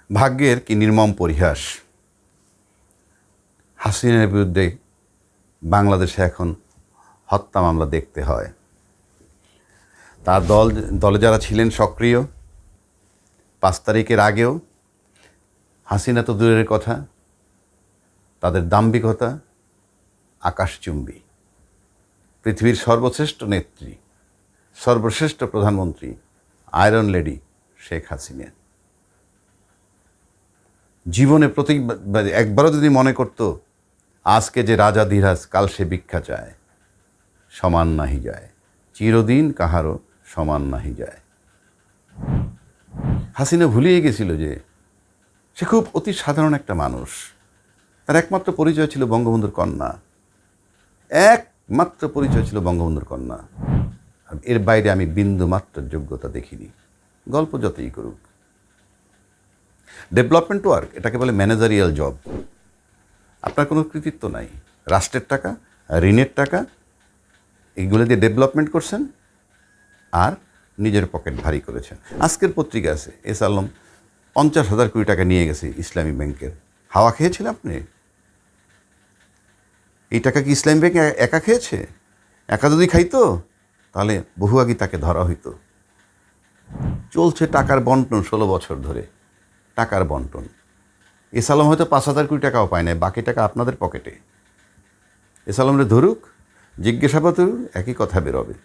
ভাগ্যের কি নির্মম পরিহাস। হাসিনার বিরুদ্ধে বাংলাদেশে এখন হত্যা মামলা দেখতে হয়। তার দলে যারা ছিলেন সক্রিয় 5 তারিখের আগেও, হাসিনা তো দূরের কথা, তাদের দাম্ভিকতা আকাশচুম্বী। পৃথিবীর সর্বশ্রেষ্ঠ নেত্রী, সর্বশ্রেষ্ঠ প্রধানমন্ত্রী, আয়রন লেডি শেখ হাসিনা জীবনে একবারও যদি মনে করত আজকে যে রাজা ধীরাজ কাল সে ভিক্ষা চায়, সমান নাহি যায়, চিরদিন কাহারও সমান নাহি যায়। হাসিনা ভুলিয়ে গেছিল যে সে খুব অতি সাধারণ একটা মানুষ। তার একমাত্র পরিচয় ছিল বঙ্গবন্ধুর কন্যা, একমাত্র পরিচয় ছিল বঙ্গবন্ধুর কন্যা। আর এর বাইরে আমি বিন্দু মাত্র যোগ্যতা দেখিনি, গল্প যতই করুক। ডেভেলপমেন্ট ওয়ার্ক, এটাকে বলে ম্যানেজারিয়াল জব। আপনার কোনো কৃতিত্ব নাই, রাষ্ট্রের টাকা, ঋণের টাকা, এইগুলো দিয়ে ডেভেলপমেন্ট করছেন আর নিজের পকেট ভারী করেছেন। আজকের পত্রিকা আছে, এস আলম 50,000 কোটি টাকা নিয়ে গেছে ইসলামী ব্যাংকের। হাওয়া খেয়েছেন আপনি? এই টাকা কি ইসলামী ব্যাংক একা খেয়েছে? একা যদি খাইতো তাহলে বহু আগে তাকে ধরা হইতো। চলছে টাকার বন্টন 16 বছর ধরে, টাকার বন্টন। এস আলম হয়তো 5,000 কোটি টাকাও পায় না, বাকি টাকা আপনাদের পকেটে। এস আলমরে ধরুক, জিজ্ঞাসাবাদ করুক, একই কথা বেরোবে।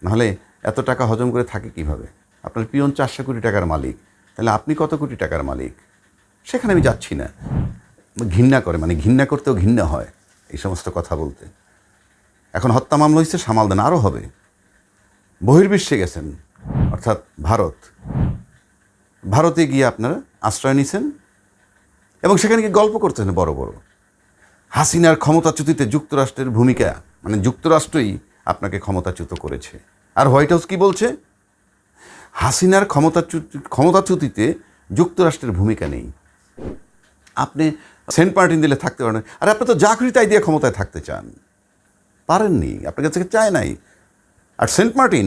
নাহলে এত টাকা হজম করে থাকে কিভাবে? আপনার পিয়ন 400 কোটি টাকার মালিক, তাহলে আপনি কত কোটি টাকার মালিক? সেখানে আমি যাচ্ছি না। ঘৃণা করে, মানে ঘৃণা করতেও ঘৃণা হয় এই সমস্ত কথা বলতে। এখন হত্যা মামলা হয়েছে, সামাল দেন, আরও হবে। বহির্বিশ্বে গেছেন, অর্থাৎ ভারতে গিয়ে আপনারা আশ্রয় নিছেন এবং সেখানে গিয়ে গল্প করতেছেন বড় বড়। হাসিনার ক্ষমতাচ্যুতিতে যুক্তরাষ্ট্রের ভূমিকা, মানে যুক্তরাষ্ট্রই আপনাকে ক্ষমতাচ্যুত করেছে। আর হোয়াইট হাউস কি বলছে? হাসিনার ক্ষমতাচ্যুতিতে যুক্তরাষ্ট্রের ভূমিকা নেই। আপনি সেন্ট মার্টিন দিলে থাকতে পারেন, আর আপনি তো যা খুশি তাই দিয়ে ক্ষমতায় থাকতে চান, পারেননি, আপনার কাছে চায় নাই। আর সেন্ট মার্টিন,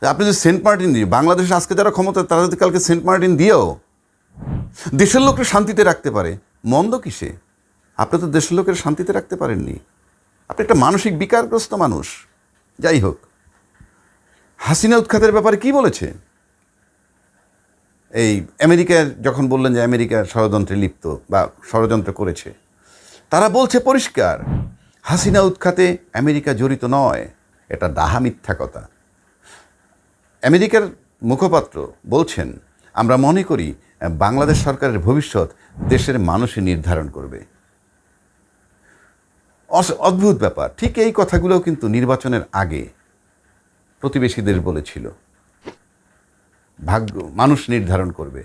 আপনি যদি সেন্ট মার্টিন দিয়ে, বাংলাদেশে আজকে যারা ক্ষমতা তারা যদি কালকে সেন্ট মার্টিন দিয়েও দেশের লোককে শান্তিতে রাখতে পারে, মন্দ কিসে? আপনি তো দেশের লোকের শান্তিতে রাখতে পারেননি। আপনি একটা মানসিক বিকারগ্রস্ত মানুষ। যাই হোক, হাসিনা উৎখাতের ব্যাপারে কি বলেছে? এই আমেরিকার যখন বললেন যে আমেরিকা ষড়যন্ত্রে লিপ্ত বা ষড়যন্ত্র করেছে, তারা বলছে পরিষ্কার, হাসিনা উৎখাতে আমেরিকা জড়িত নয়। এটা ডাহা মিথ্যা কথা। আমেরিকার মুখপাত্র বলছেন, আমরা মনে করি বাংলাদেশ সরকারের ভবিষ্যৎ দেশের মানুষই নির্ধারণ করবে। অদ্ভুত ব্যাপার। ঠিক এই কথাগুলোও কিন্তু নির্বাচনের আগে প্রতিবেশী দেশ বলেছিল, ভাগ্য মানুষ নির্ধারণ করবে।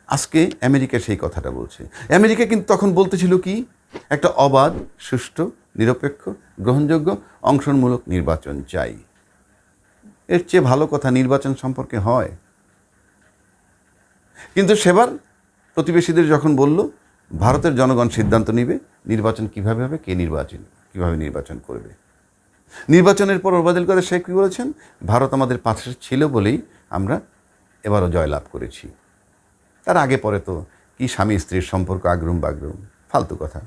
আজকে আমেরিকা সেই কথাটা বলছে। আমেরিকা কিন্তু তখন বলতেছিল কি, একটা অবাধ, সুষ্ঠু, নিরপেক্ষ, গ্রহণযোগ্য, অংশমূলক নির্বাচন চাই। এর চেয়ে ভালো কথা নির্বাচন সম্পর্কে হয়? কিন্তু সেবার প্রতিবেশীদের যখন বলল ভারতের জনগণ সিদ্ধান্ত নিবে নির্বাচন কীভাবে হবে, কীভাবে নির্বাচন করবে। নির্বাচনের পর ওবায়দুল কাদের শেখ কী বলেছেন? ভারত আমাদের পাশে ছিল বলেই আমরা এবারও জয়লাভ করেছি। তার আগে পরে তো কি স্বামী স্ত্রীর সম্পর্ক, আগ্রুম বাগ্রুম, ফালতু কথা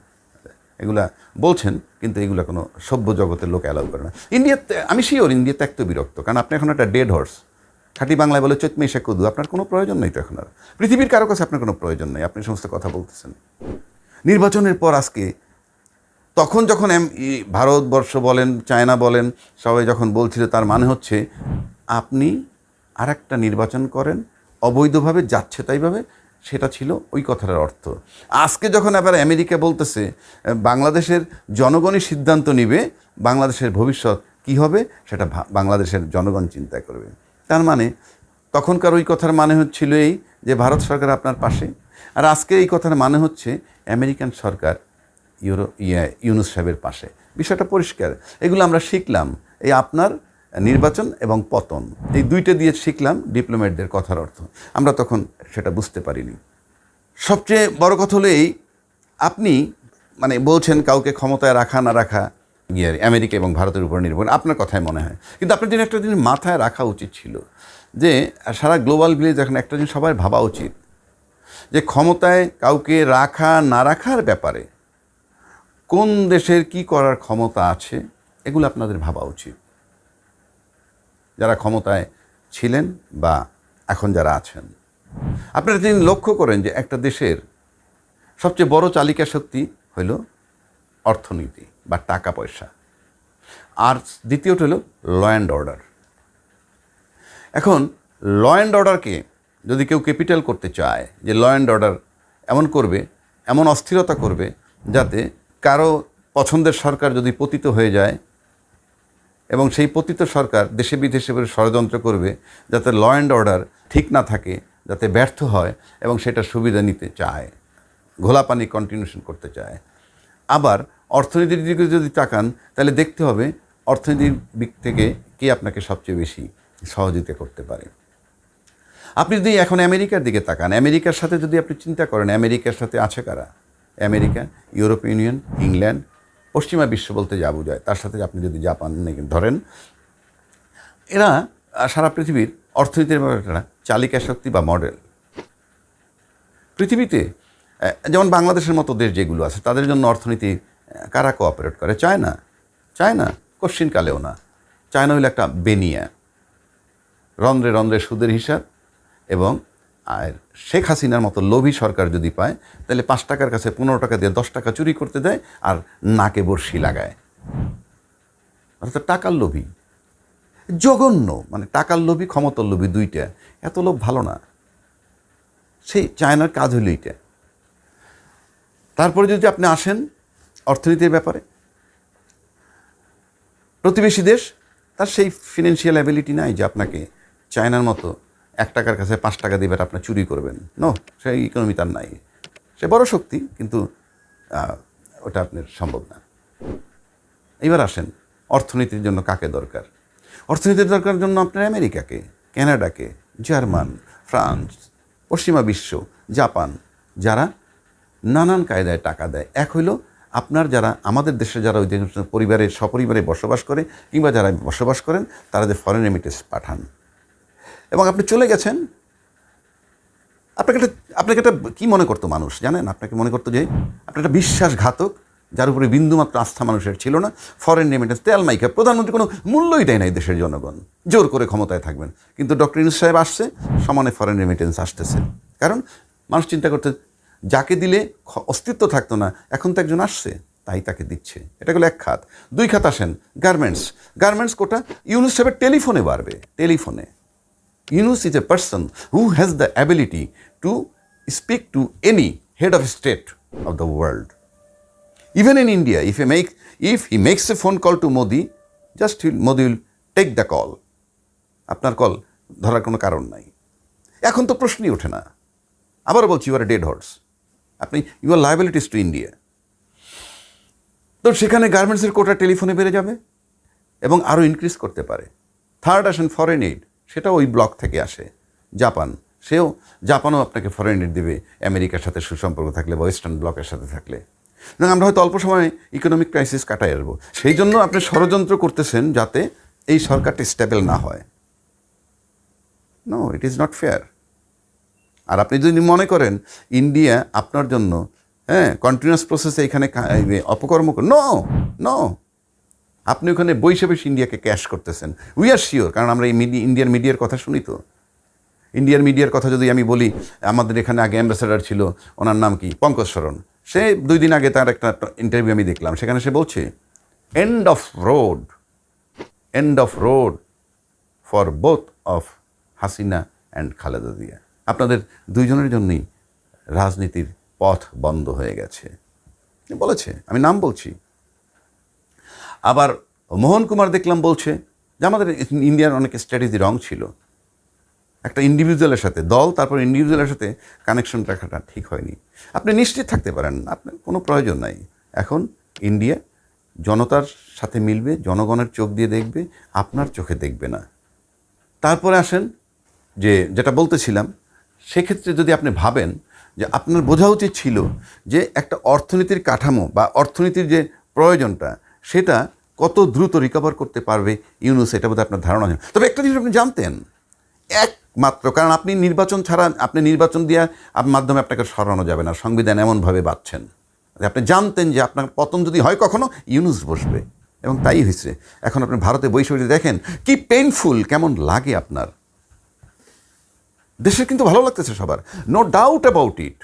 এগুলা বলছেন, কিন্তু এগুলা কোনো সভ্য জগতের লোক অ্যালাউ করে না। ইন্ডিয়াতে আমি শিওর ইন্ডিয়াতে একটু বিরক্ত, কারণ আপনি এখন একটা ডেড হর্স। খাঁটি বাংলায় বলে চৈত মেশে কদু, আপনার কোনো প্রয়োজন নেই তো এখন আর। পৃথিবীর কারো কাছে আপনার কোনো প্রয়োজন নেই, আপনি সমস্ত কথা বলতেছেন। নির্বাচনের পর আজকে, তখন যখন ভারতবর্ষ বলেন, চায়না বলেন, সবাই যখন বলছিল, তার মানে হচ্ছে আপনি আর একটা নির্বাচন করেন, অবৈধভাবে যাচ্ছে তাইভাবে, সেটা ছিল ওই কথাটার অর্থ। আজকে যখন আবার আমেরিকা বলতেছে বাংলাদেশের জনগণই সিদ্ধান্ত নিবে বাংলাদেশের ভবিষ্যৎ কি হবে, সেটা বাংলাদেশের জনগণ চিন্তা করবে। তার মানে তখনকার ওই কথার মানে হচ্ছিল এই যে ভারত সরকার আপনার পাশে, আর আজকে এই কথার মানে হচ্ছে আমেরিকান সরকার ইউনূস সাহেবের পাশে। বিষয়টা পরিষ্কার। এগুলো আমরা শিখলাম এই আপনার নির্বাচন এবং পতন, এই দুইটা দিয়ে শিখলাম ডিপ্লোম্যাটদের কথার অর্থ। আমরা তখন সেটা বুঝতে পারিনি। সবচেয়ে বড় কথা হলো এই, আপনি মানে বলছেন কাউকে ক্ষমতায় রাখা না রাখা আমেরিকা এবং ভারতের উপর নির্ভর, আপনার কথাই মনে হয়। কিন্তু আপনার একটা জিনিস মাথায় রাখা উচিত ছিল যে সারা গ্লোবাল ভিলেজ এখন একটা জিনিস সবাই ভাবা উচিত যে ক্ষমতায় কাউকে রাখা না রাখার ব্যাপারে কোন দেশের কি করার ক্ষমতা আছে এগুলো আপনাদের ভাবা উচিত, যারা ক্ষমতায় ছিলেন বা এখন যারা আছেন। আপনারা যদি লক্ষ্য করেন যে একটা দেশের সবচেয়ে বড় চালিকা শক্তি হইল অর্থনীতি বা টাকা পয়সা, আর দ্বিতীয়টা হলো ল অ্যান্ড অর্ডার। এখন ল অ্যান্ড অর্ডারকে যদি কেউ ক্যাপিটাল করতে চায়, যে ল অ্যান্ড অর্ডার এমন করবে, এমন অস্থিরতা করবে যাতে কারো পছন্দের সরকার যদি পতিত হয়ে যায় এবং সেই পতিত সরকার দেশে বিদেশে ষড়যন্ত্র করবে যাতে ল অ্যান্ড অর্ডার ঠিক না থাকে, যাতে ব্যর্থ হয় এবং সেটা সুবিধা নিতে চায়, ঘোলাপানি কন্টিনিউশন করতে চায়। আবার অর্থনীতির দিকে যদি তাকান তাহলে দেখতে হবে অর্থনীতির দিক থেকে কে আপনাকে সবচেয়ে বেশি সহযোগিতা করতে পারে। আপনি যদি এখন আমেরিকার দিকে তাকান, আমেরিকার সাথে যদি আপনি চিন্তা করেন আমেরিকার সাথে আছে কারা, আমেরিকা, ইউরোপীয় ইউনিয়ন, ইংল্যান্ড, পশ্চিমা বিশ্ব বলতে যা বোঝায়, তার সাথে আপনি যদি জাপান ধরেন, এরা সারা পৃথিবীর অর্থনীতির একটা চালিকা শক্তি বা মডেল। পৃথিবীতে যেমন বাংলাদেশের মতো দেশ যেগুলো আছে তাদের জন্য অর্থনীতি কারা কোঅপারেট করে? চায়না কোশ্চিনকালেও না। চায়না হইল একটা বেনিয়া, রন্ধ্রে রন্ধ্রে সুদের হিসাব, এবং আর শেখ হাসিনার মতো লোভী সরকার যদি পায় তাহলে 5 টাকার কাছে 15 টাকা দিয়ে 10 টাকা চুরি করতে দেয় আর নাকে বড়শি লাগায়। অর্থাৎ টাকার লোভী, জঘন্য, মানে টাকার লোভী, ক্ষমতার লোভী, দুইটা। এত লোভ ভালো না। সেই চায়নার কাজ হইল এইটা। তারপরে যদি আপনি আসেন অর্থনীতির ব্যাপারে, প্রতিবেশী দেশ তার সেই ফিনান্সিয়াল অ্যাবিলিটি নাই যে আপনাকে চায়নার মতো 1 টাকার কাছে 5 টাকা দিবে আপনি চুরি করবেন। নো, সেই ইকোনমি তার নাই। সে বড় শক্তি, কিন্তু ওটা আপনার সম্ভব না। এবার আসেন অর্থনীতির জন্য কাকে দরকার। অর্থনীতির দরকার জন্য আপনার আমেরিকাকে, কানাডাকে, জার্মান, ফ্রান্স, পশ্চিমা বিশ্ব, জাপান, যারা নানান কায়দায় টাকা দেয়। এক হইল আপনার যারা আমাদের দেশে যারা ওই পরিবারে সপরিবারে বসবাস করে কিংবা যারা বসবাস করেন তারা যে ফরেন রেমিটেন্স পাঠান, এবং আপনি চলে গেছেন, আপনাকে একটা কী মনে করতো মানুষ জানেন? আপনাকে মনে করতো যে আপনি একটা বিশ্বাসঘাতক যার উপরে বিন্দুমাত্র আস্থা মানুষের ছিল না। ফরেন রেমিটেন্স তেল মাইকা, প্রধানমন্ত্রী কোনো মূল্যই দেয় নাই দেশের জনগণ, জোর করে ক্ষমতায় থাকবেন। কিন্তু ডক্টর ইউনূস সাহেব আসছে, সমানে ফরেন রেমিটেন্স আসতেছে। কারণ মানুষ চিন্তা করতে যাকে দিলে অস্তিত্ব থাকতো না, এখন তো একজন আসছে তাই তাকে দিচ্ছে। এটা গেলো এক খাত। 2 খাত আসেন গার্মেন্টস কোটা ইউনূস সাহেবের টেলিফোনে বাড়বে। টেলিফোনে Yunus is a person who has the ability to speak to any head of state of the world. Even in India, if he makes a phone call to Modi, Modi will take the call. আপনার call ধরার কোনো কারণ নাই। এখন তো প্রশ্নই ওঠে না। আবারও বলছি, ইউ আর ডেড হর্স। আপনি you are liabilities to India. তো সেখানে গার্মেন্টসের কোটা টেলিফোনে বেড়ে যাবে এবং আরও ইনক্রিজ করতে পারে। থার্ড আসেন ফরেন এইড, সেটা ওই ব্লক থেকে আসে। জাপানও আপনাকে ফরেন এইড দেবে আমেরিকার সাথে সুসম্পর্ক থাকলে বা ওয়েস্টার্ন ব্লকের সাথে থাকলে। আমরা হয়তো অল্প সময়ে ইকোনমিক ক্রাইসিস কাটাই আসবো। সেই জন্য আপনি ষড়যন্ত্র করতেছেন যাতে এই সরকারটি স্টেবল না হয়। No, it is not fair. আর আপনি যদি মনে করেন ইন্ডিয়া আপনার জন্য কন্টিনিউয়াস প্রসেসে এখানে অপকর্ম নো, আপনি ওখানে বসে ইন্ডিয়াকে ক্যাশ করতেছেন। উই আর শিওর, কারণ আমরা এই ইন্ডিয়ান মিডিয়ার কথা শুনি। তো ইন্ডিয়ান মিডিয়ার কথা যদি আমি বলি, আমাদের এখানে আগে অ্যাম্বাসেডার ছিল, ওনার নাম কি, পঙ্কজ শরণ। সে 2 দিন আগে তার একটা ইন্টারভিউ আমি দেখলাম, সেখানে সে বলছে end of road for both of Hasina and Khaleda Zia. আপনাদের 2 জনের জন্যই রাজনীতির পথ বন্ধ হয়ে গেছে বলেছে। আমি নাম বলছি। আবার মোহন কুমার দেখলাম বলছে যে আমাদের ইন্ডিয়ার অনেক স্ট্র্যাটেজি রং ছিল। একটা ইন্ডিভিজুয়ালের সাথে দল, তারপর ইন্ডিভিজুয়ালের সাথে কানেকশন রাখাটা ঠিক হয়নি। আপনি নিশ্চিত থাকতে পারেন, আপনার কোনো প্রয়োজন নাই। এখন ইন্ডিয়া জনতার সাথে মিলবে, জনগণের চোখ দিয়ে দেখবে, আপনার চোখে দেখবে না। তারপরে আসেন যেটা বলতেছিলাম, সেক্ষেত্রে যদি আপনি ভাবেন যে আপনার বোঝা উচিত ছিল যে একটা অর্থনীতির কাঠামো বা অর্থনীতির যে প্রয়োজনটা সেটা কত দ্রুত রিকভার করতে পারবে ইউনূস, এটা বোধহয় আপনার ধারণা নেই। তবে একটা জিনিস আপনি জানতেন, একমাত্র কারণ আপনি নির্বাচন ছাড়া, আপনি নির্বাচন দিয়ে মাধ্যমে আপনাকে সরানো যাবে না। সংবিধান এমনভাবে বাঁধছেন, আপনি জানতেন যে আপনার পতন যদি হয় কখনো, ইউনূস বসবে, এবং তাই হয়েছে। এখন আপনি ভারতে বসে বসে দেখেন কি পেইনফুল, কেমন লাগে আপনার। দেশের কিন্তু ভালো লাগতেছে সবার, নো ডাউট অ্যাবাউট ইট,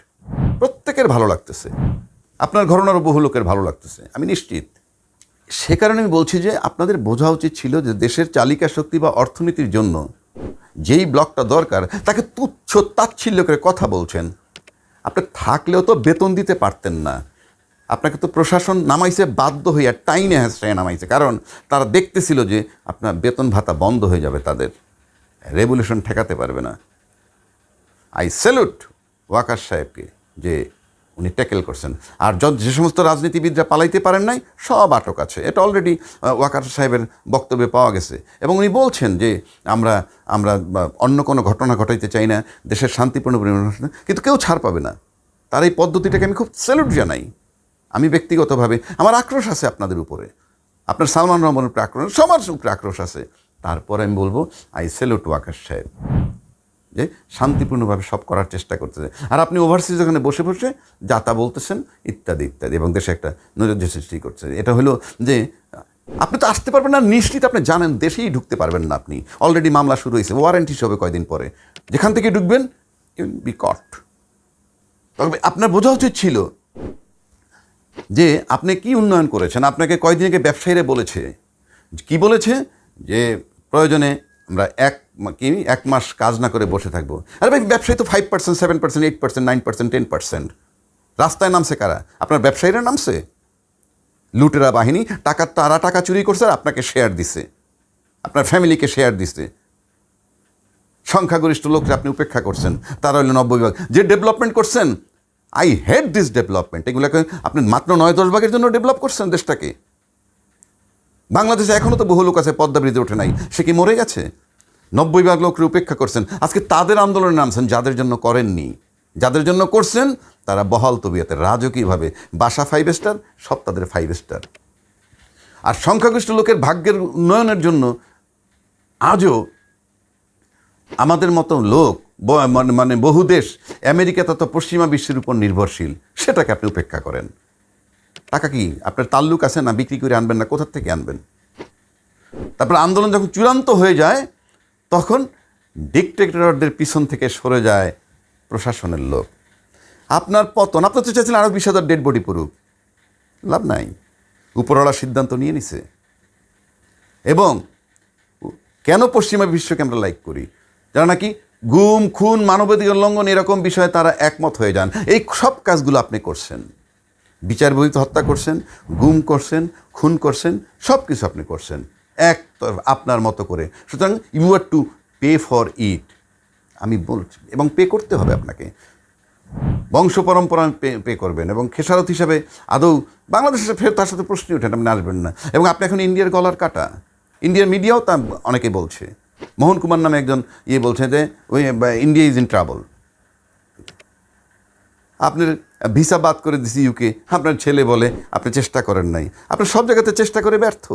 প্রত্যেকের ভালো লাগতেছে, আপনার ঘরনারও বহু লোকের ভালো লাগতেছে, আমি নিশ্চিত। সে কারণে আমি বলছি যে আপনাদের বোঝা উচিত ছিল যে দেশের চালিকা শক্তি বা অর্থনীতির জন্য যেই ব্লকটা দরকার তাকে তুচ্ছ তাচ্ছিল্য করে কথা বলছেন। আপনি থাকলেও তো বেতন দিতে পারতেন না, আপনাকে তো প্রশাসন নামাইছে বাধ্য হইয়া, টাইনে হ্যাঁচড়ায় নামাইছে, কারণ তারা দেখতেছিল যে আপনার বেতন ভাতা বন্ধ হয়ে যাবে, তাদের রেভলিউশন ঠেকাতে পারবে না। আই স্যালুট ওয়াকার সাহেবকে যে উনি ট্যাকেল করছেন। আর যে সমস্ত রাজনীতিবিদরা পালাইতে পারেন নাই, সব আটক আছে, এটা অলরেডি ওয়াকার সাহেবের বক্তব্যে পাওয়া গেছে। এবং উনি বলছেন যে আমরা অন্য কোনো ঘটনা ঘটাইতে চাই না, দেশের শান্তিপূর্ণ পরিবেশ, কিন্তু কেউ ছাড় পাবে না। তার এই পদ্ধতিটাকে আমি খুব স্যালুট জানাই। আমি ব্যক্তিগতভাবে আমার আক্রোশ আছে আপনাদের উপরে, আপনার সালমান রহমানের উপরে আক্রোশ, সবার উপরে আক্রোশ আছে। তারপরে আমি বলবো আই স্যালুট ওয়াকার সাহেব যে শান্তিপূর্ণভাবে সব করার চেষ্টা করতেছে। আর আপনি ওভারসিজ ওখানে বসে বসে যাতা বলতেছেন ইত্যাদি ইত্যাদি, এবং দেশে একটা নৈরাজ্য সৃষ্টি করছে। এটা হলো যে আপনি তো আসতে পারবেন না নিশ্চিত, আপনি জানেন দেশেই ঢুকতে পারবেন না। আপনি অলরেডি মামলা শুরু হয়েছে, ওয়ারেন্ট হিসেবে কয়দিন পরে যেখান থেকে ঢুকবেন ইউ বি কট। তবে আপনার বোঝা উচিত ছিল যে আপনি কি উন্নয়ন করেছেন। আপনাকে কয়দিন আগে ব্যবসায়ীরা বলেছে, কি বলেছে, যে প্রয়োজনে আমরা এক মাস কাজ না করে বসে থাকবো। আরে ভাই, ব্যবসায়ী তো 5%, 7%, 8%, 9%, 10%। রাস্তায় নামছে কারা? আপনার ব্যবসায়ীরা নামছে। লুটেরা বাহিনী তারা টাকা চুরি করছে আর আপনাকে শেয়ার দিছে, আপনার ফ্যামিলিকে শেয়ার দিছে। সংখ্যাগরিষ্ঠ লোককে আপনি উপেক্ষা করছেন, তারা হইল 90 ভাগ। যে ডেভেলপমেন্ট করছেন, আই হেট দিস ডেভেলপমেন্ট, এগুলোকে আপনি মাত্র 9-10 ভাগের জন্য ডেভেলপ করছেন দেশটাকে। বাংলাদেশে এখনও তো বহু লোক আছে পদ্মা ব্রিজে ওঠে নাই, সে কি মরে গেছে? 90 ভাগ লোককে উপেক্ষা করছেন, আজকে তাদের আন্দোলনে নামছেন যাদের জন্য করেননি। যাদের জন্য করছেন তারা বহাল তবিয়তে রাজকীয়ভাবে বাসা 5 স্টার, সব তাদের 5 স্টার। আর সংখ্যাগরিষ্ঠ লোকের ভাগ্যের উন্নয়নের জন্য আজও আমাদের মতো লোক, মানে বহু দেশ, আমেরিকা তথা পশ্চিমা বিশ্বের উপর নির্ভরশীল, সেটাকে আপনি উপেক্ষা করেন। টাকা কি আপনার তাল্লুক আছে না? বিক্রি করে আনবেন না, কোথার থেকে আনবেন? তারপর আন্দোলন যখন চূড়ান্ত হয়ে যায় তখন ডিক্টেটরদের পিছন থেকে সরে যায় প্রশাসনের লোক। আপনার পতন, আপনি তো চাইছিলেন আরও 20,000 ডেড বডি পড়ুক, লাভ নাই, উপরওয়ালা সিদ্ধান্ত নিয়ে নিছে। এবং কেন পশ্চিমা বিশ্বকে আমরা লাইক করি? যারা নাকি গুম, খুন, মানবাধিকার লঙ্ঘন এরকম বিষয়ে তারা একমত হয়ে যান। এই সব কাজগুলো আপনি করছেন, বিচার বহির্ভূত হত্যা করছেন, গুম করছেন, খুন করছেন, সব কিছু আপনি করছেন আপনার মতো করে। সুতরাং you are to pay for it, আমি বলছি, এবং পে করতে হবে আপনাকে। বংশ পরম্পরা পে করবেন, এবং খেসারত হিসাবে আদৌ বাংলাদেশের ফের তার সাথে প্রশ্নই ওঠেন, আপনি আসবেন না। এবং আপনি এখন ইন্ডিয়ার গলার কাটা, ইন্ডিয়ার মিডিয়াও তা অনেকে বলছে। মোহন কুমার নামে একজন বলছে যে ওই ইন্ডিয়া ইজ ইন ট্রাবল। আপনার ভিসা বাদ করে দিছি ইউকে, আপনার ছেলে বলে আপনি চেষ্টা করেন নাই। আপনি সব জায়গাতে চেষ্টা করে ব্যর্থ।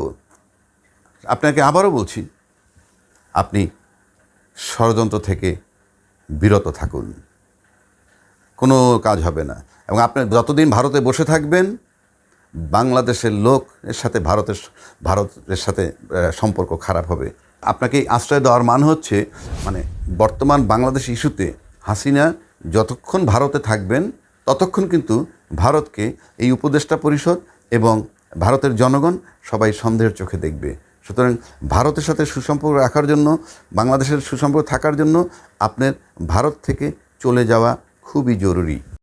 আপনাকে আবারও বলছি, আপনি ষড়যন্ত্র থেকে বিরত থাকুন, কোনো কাজ হবে না। এবং আপনি যতদিন ভারতে বসে থাকবেন, বাংলাদেশের লোকের সাথে ভারতের সাথে সম্পর্ক খারাপ হবে। আপনাকে আশ্রয় দেওয়ার মান হচ্ছে, মানে বর্তমান বাংলাদেশ ইস্যুতে হাসিনা যতক্ষণ ভারতে থাকবেন ততক্ষণ কিন্তু ভারতকে এই উপদেষ্টা পরিষদ এবং ভারতের জনগণ সবাই সন্দেহের চোখে দেখবে। সুতরাং ভারতের সাথে সুসম্পর্ক রাখার জন্য, বাংলাদেশের সুসম্পর্ক থাকার জন্য আপনার ভারত থেকে চলে যাওয়া খুবই জরুরি।